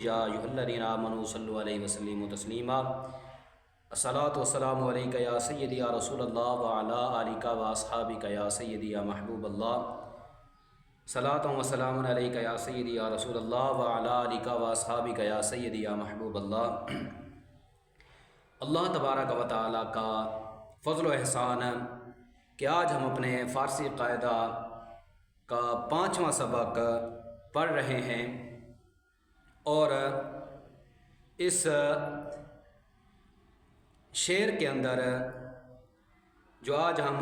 یا ایھا الذین آمنوا صلوا علیہ وسلموا تسلیما الصلاۃ والسلام علیک یا سیدی یا رسول اللہ وعلی آلک واصحابک یا سیدی یا محبوب اللہ صلاۃ و سلام علیک یا سیدی یا رسول اللہ وعلی آلک واصحابک یا سیدی یا محبوب اللہ۔ اللہ تبارک و تعالیٰ کا فضل و احسان کہ آج ہم اپنے فارسی قاعدہ کا 5واں سبق پڑھ رہے ہیں، اور اس شعر کے اندر جو آج ہم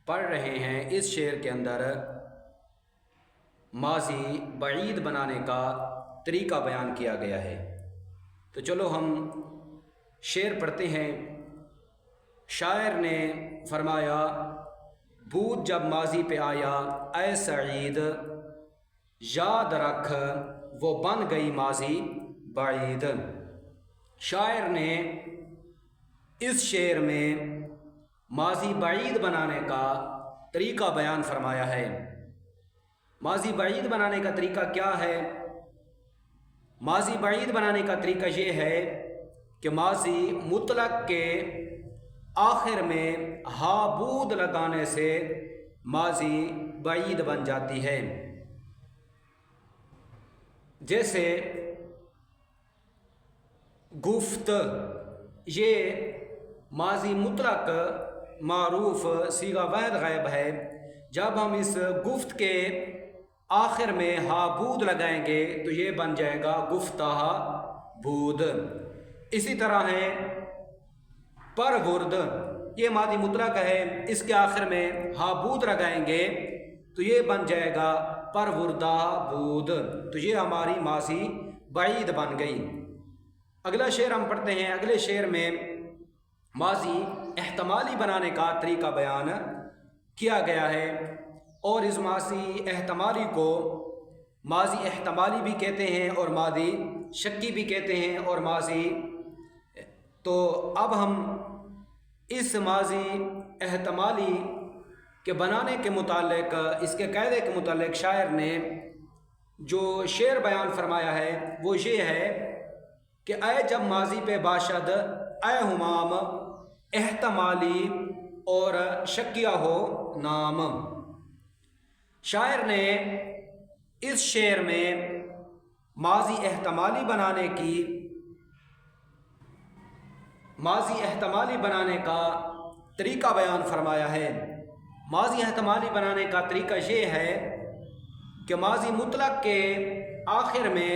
پڑھ رہے ہیں، اس شعر کے اندر ماضی بعید بنانے کا طریقہ بیان کیا گیا ہے۔ تو چلو ہم شعر پڑھتے ہیں۔ شاعر نے فرمایا، بود جب ماضی پہ آیا اے سعید، یاد رکھ وہ بن گئی ماضی بعید۔ شاعر نے اس شعر میں ماضی بعید بنانے کا طریقہ بیان فرمایا ہے۔ ماضی بعید بنانے کا طریقہ کیا ہے؟ ماضی بعید بنانے کا طریقہ یہ ہے کہ ماضی مطلق کے آخر میں ہا بود لگانے سے ماضی بعید بن جاتی ہے۔ جیسے گفت، یہ ماضی مطلق معروف صیغہ واحد غائب ہے۔ جب ہم اس گفت کے آخر میں ہا بود لگائیں گے تو یہ بن جائے گا گفتہ بود۔ اسی طرح ہے پرورد، یہ ماضی مطلق ہے، اس کے آخر میں ہا بود لگائیں گے تو یہ بن جائے گا پروردہ بود، تو یہ ہماری ماضی بعید بن گئی۔ اگلا شعر ہم پڑھتے ہیں۔ اگلے شعر میں ماضی احتمالی بنانے کا طریقہ بیان کیا گیا ہے، اور اس ماضی احتمالی کو ماضی احتمالی بھی کہتے ہیں اور ماضی شکی بھی کہتے ہیں، اور ماضی تو اب ہم اس ماضی احتمالی کے بنانے کے متعلق، اس کے قاعدے کے متعلق شاعر نے جو شعر بیان فرمایا ہے وہ یہ ہے کہ اے جب ماضی پہ باشد اے ہمام، احتمالی اور شکیہ ہو نام۔ شاعر نے اس شعر میں ماضی احتمالی بنانے کا طریقہ بیان فرمایا ہے۔ ماضی احتمالی بنانے کا طریقہ یہ ہے کہ ماضی مطلق کے آخر میں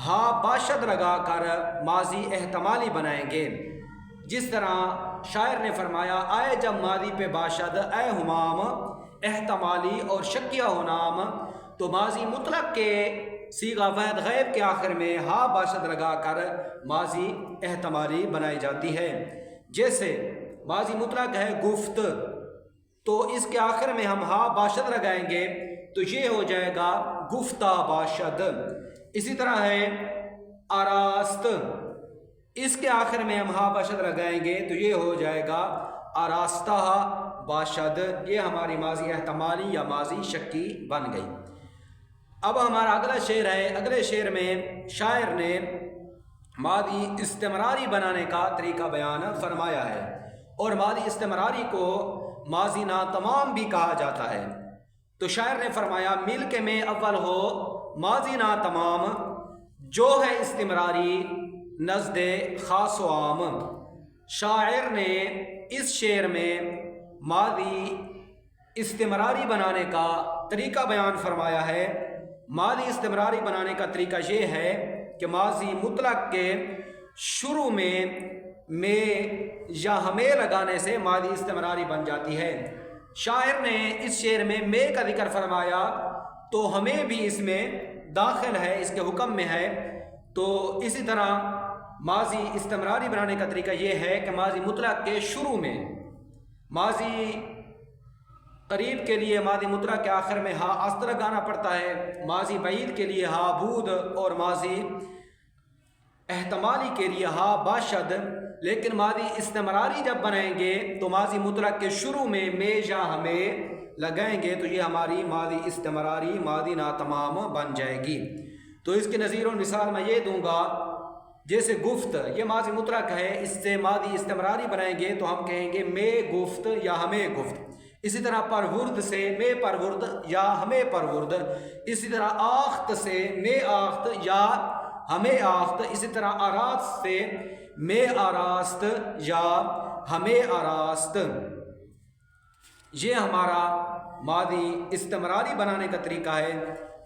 ہا باشد لگا کر ماضی احتمالی بنائیں گے۔ جس طرح شاعر نے فرمایا، آئے جب ماضی پہ باشد اے ہمام، احتمالی اور شکیہ ہو نام، تو ماضی مطلق کے صیغہ واحد غائب کے آخر میں ہا باشد لگا کر ماضی احتمالی بنائی جاتی ہے۔ جیسے ماضی مطلق ہے گفت، تو اس کے آخر میں ہم ہا باشد لگائیں گے تو یہ ہو جائے گا گفتہ باشد۔ اسی طرح ہے آراست، اس کے آخر میں ہم ہا باشد لگائیں گے تو یہ ہو جائے گا آراستہ باشد۔ یہ ہماری ماضی احتمالی یا ماضی شکی بن گئی۔ اب ہمارا اگلا شعر ہے۔ اگلے شعر میں شاعر نے ماضی استمراری بنانے کا طریقہ بیان فرمایا ہے، اور ماضی استمراری کو ماضی ناتمام بھی کہا جاتا ہے۔ تو شاعر نے فرمایا، مل کے میں اول ہو ماضی ناتمام، جو ہے استمراری نزد خاص و عام۔ شاعر نے اس شعر میں ماضی استمراری بنانے کا طریقہ بیان فرمایا ہے۔ ماضی استمراری بنانے کا طریقہ یہ ہے کہ ماضی مطلق کے شروع میں یا ہمیں لگانے سے ماضی استمراری بن جاتی ہے۔ شاعر نے اس شعر میں میں کا ذکر فرمایا تو ہمیں بھی اس میں داخل ہے، اس کے حکم میں ہے۔ تو اسی طرح ماضی استمراری بنانے کا طریقہ یہ ہے کہ ماضی مطلق کے شروع میں، ماضی قریب کے لیے ماضی مطلق کے آخر میں ہا است لگانا پڑتا ہے، ماضی بعید کے لیے ہا بود، اور ماضی احتمالی کے لیے ہا باشد۔ لیکن ماضی استمراری جب بنائیں گے تو ماضی مطلق کے شروع میں یا ہمیں لگائیں گے تو یہ ہماری ماضی استمراری ماضی ناتمام بن جائے گی۔ تو اس کی نظیر و مثال میں یہ دوں گا، جیسے گفت یہ ماضی مطلق ہے، اس سے ماضی استمراری بنائیں گے تو ہم کہیں گے میں گفت یا ہمیں گفت۔ اسی طرح پرورد سے میں پرورد یا ہمیں پرورد، اسی طرح آخت سے میں آخت یا ہمیں آخت، اسی طرح آراست سے میں آراست یا ہمیں آراست۔ یہ ہمارا ماضی استمراری بنانے کا طریقہ ہے۔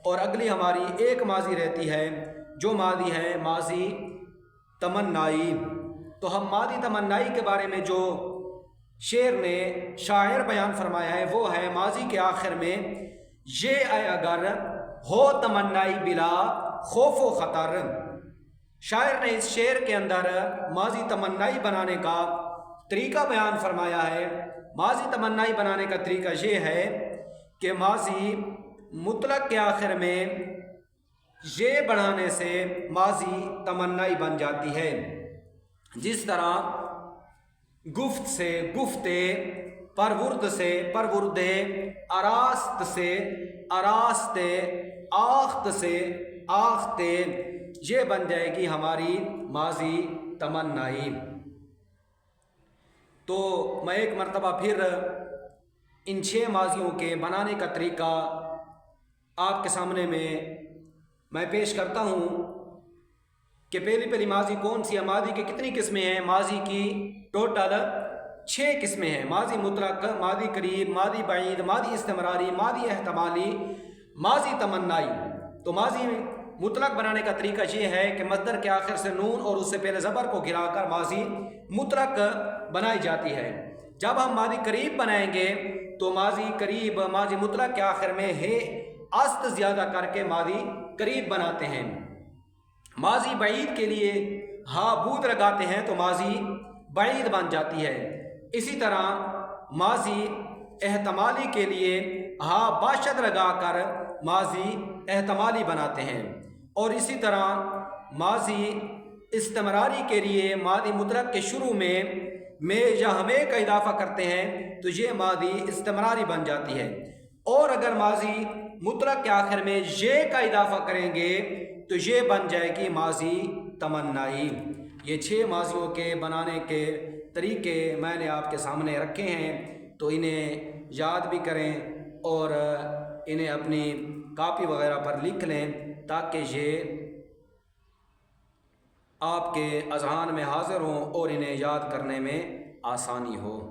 اور اگلی ہماری ایک ماضی رہتی ہے جو ماضی ہے ماضی تمنائی۔ تو ہم ماضی تمنائی کے بارے میں جو شعر نے شاعر بیان فرمایا ہے وہ ہے، ماضی کے آخر میں یہ اے اگر ہو تمنائی بلا خوف و خطر۔ شاعر نے اس شعر کے اندر ماضی تمنائی بنانے کا طریقہ بیان فرمایا ہے۔ ماضی تمنائی بنانے کا طریقہ یہ ہے کہ ماضی مطلق کے آخر میں یہ بڑھانے سے ماضی تمنائی بن جاتی ہے، جس طرح گفت سے گفتے، پرورد سے پروردے، آراست سے آراستے، آخت سے آختے، یہ بن جائے گی ہماری ماضی تمنائی۔ تو میں ایک مرتبہ پھر ان 6 ماضیوں کے بنانے کا طریقہ آپ کے سامنے میں پیش کرتا ہوں کہ پہلی ماضی کون سی ہے، ماضی کی کتنی قسمیں ہیں۔ ماضی کی ٹوٹل 6 قسمیں ہیں، ماضی مطلق، ماضی قریب، ماضی بعید، ماضی استمراری، ماضی احتمالی، ماضی تمنائی۔ تو ماضی مطلق بنانے کا طریقہ یہ ہے کہ مصدر کے آخر سے نون اور اس سے پہلے زبر کو گرا کر ماضی مطلق بنائی جاتی ہے۔ جب ہم ماضی قریب بنائیں گے تو ماضی قریب ماضی مطلق کے آخر میں ہے است زیادہ کر کے ماضی قریب بناتے ہیں۔ ماضی بعید کے لیے ہا بود لگاتے ہیں تو ماضی بعید بن جاتی ہے۔ اسی طرح ماضی احتمالی کے لیے ہا باشد لگا کر ماضی احتمالی بناتے ہیں۔ اور اسی طرح ماضی استمراری کے لیے ماضی مطلق کے شروع میں یا ہمیں کا اضافہ کرتے ہیں تو یہ ماضی استمراری بن جاتی ہے۔ اور اگر ماضی مطلق کے آخر میں یہ کا اضافہ کریں گے تو یہ بن جائے گی ماضی تمنائی۔ یہ 6 ماضیوں کے بنانے کے طریقے میں نے آپ کے سامنے رکھے ہیں، تو انہیں یاد بھی کریں اور انہیں اپنی کاپی وغیرہ پر لکھ لیں تاکہ یہ آپ کے اذہان میں حاضر ہوں اور انہیں یاد کرنے میں آسانی ہو۔